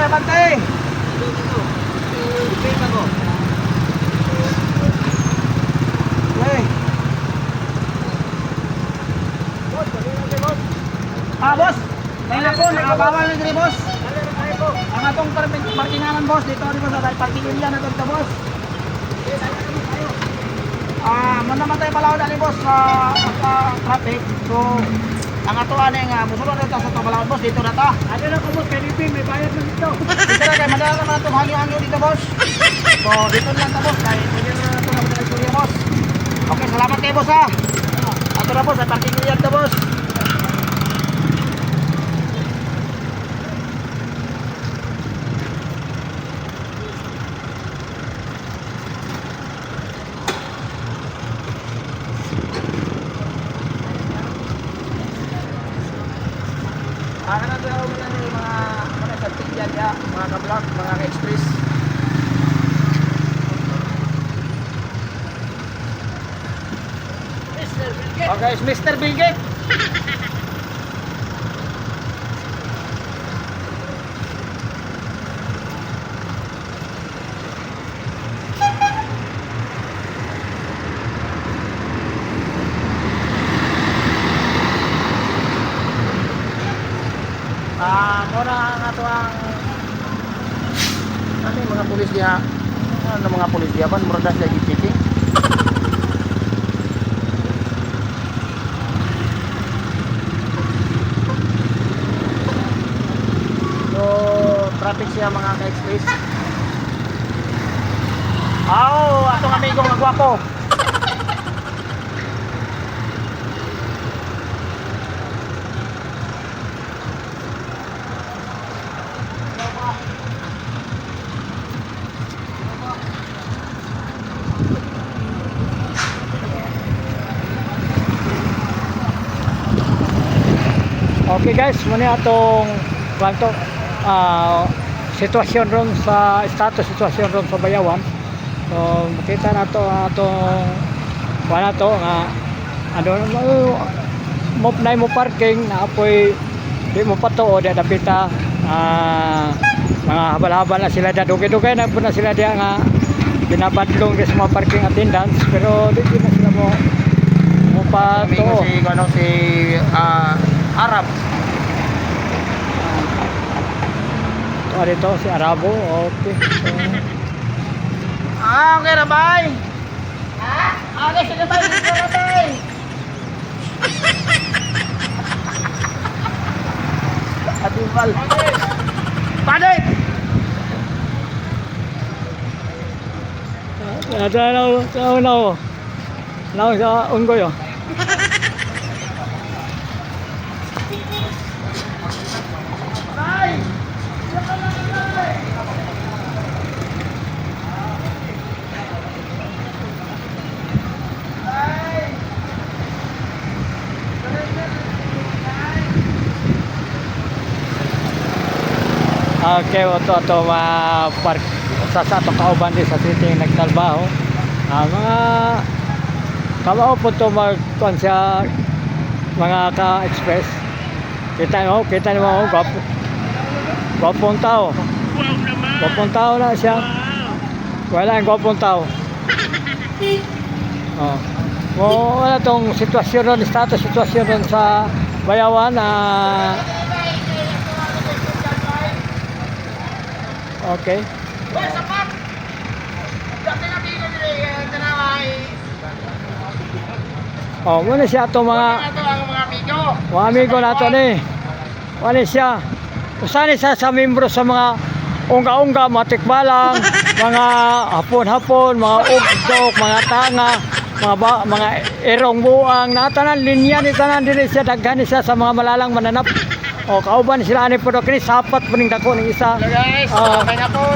bante. Okay. Boss. Kaya po, nakabawal na dito, boss. Ang atong parkinganan, boss. Dito sa parking area na dito, boss. Manamatay pala ako dali, boss, sa traffic. So, ang atoan nga, musulong na ito sa ito pala, boss. Dito na ito. Ano na ko, boss, Kalipin, may bayad na dito. Dito na kayo, madala naman itong hangyo-hangyo dito, boss. So, dito lang ito, boss. Kahit pwede na ito na madala ito, boss. Okay, salamat kayo, boss, ha. Ato na, boss, sa parking area ito, boss. Ano na ito yung mga sarting dyan, mga ka-vlog, mga ka-express. Okay, it's Mr. Bill Gates. Muna ang ato ang mga pulis diha. Ano mga pulis diha ban murag sila gipiting. So traffic siya mga ka-express. Atong amigo nga gwapo. Okay guys, muna atong kwanto sitwasyon ron sa sitwasyon ron sa Bayawan. So makita nato atong wala to nga mo parking na apoy di mo patuod da dapita mga habal-habal na sila dugay-dugay na po na sila diya nga binabadlong sa mga parking attendants pero di na sila mo pato si Arab. Dito si Arabo. Okay. So, okay na bay. Okay, sige bay. Sige na bay. Adibal. Paday. Ada na sa unggoy. Okay, ito park sa ato kauban din sa city nagtrabaho. Mga kamao po ito magkuhan sa mga ka-express. Kita mo, gwapong tao. Gwapong tao na siya. Wala ang gwapong tao. Wala itong sitwasyon ron, sitwasyon ron sa Bayawan. Okay. Muna siya ito mga amigo nato ni. Muna siya. Usan siya sa membro sa mga ungga-ungga, mga tikbalang, mga hapon-hapon, mga ugdok, mga tanga, mga erong buang, natanan linya ni tanan dili siya daghan siya sa mga malalang mananap. Kauban sila ani po kini sapat puning dako ning isa. Guys,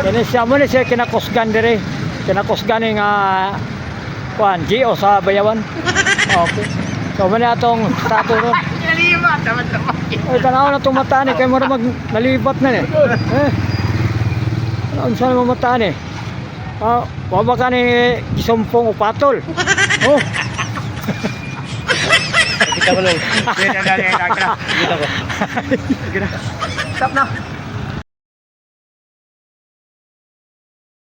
kini siya mo ni siya kinakusgan dire. Kinakusgan ning kuan GO sa Bayawan. Okay. So man atong stato ron. Nalibat naman. Ay tanaw na tong mata ni kay mo mag nalibat na ni. Unsa mo mata ni? Wa ba kani gisumpong upatol. Kita belum. Kita ko. Stop na.